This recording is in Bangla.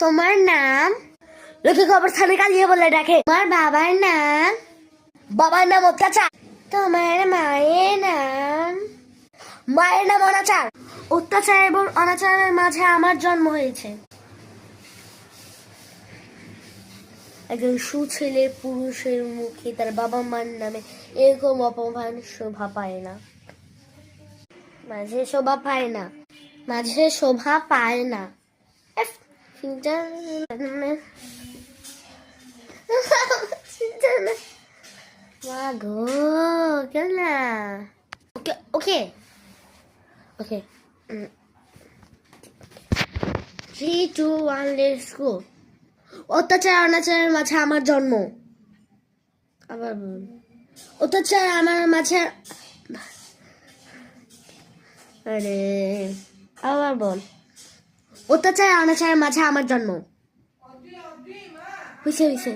তোমার নাম? লোকে কবরস্থানে কালিয়ে বলে ডাকে। তোমার বাবার নাম অত্যাচার। তোমার মায়ের নাম? মায়ের নাম অনাচার। অত্যাচার এবং অনাচারের মাঝে আমার জন্ম হয়েছে। একজন সুছেলে পুরুষের মুখে তার বাবা মার নামে এরকম অপমান শোভা পায় না। মাঝে শোভা পায় না। মাঝে শোভা পায় না। মা গো, কেন না? ওকে ওকে ওকে 3, 2, 1 লেটস গো। অত্যাচার অনাচারের মাঝে আমার জন্ম। আবার বলুন। অত্যাচার আমার মাঝে, আরে আবার বল। অত্যাচার অনাচারের মাঝে আমার জন্ম। হইছে হইছে।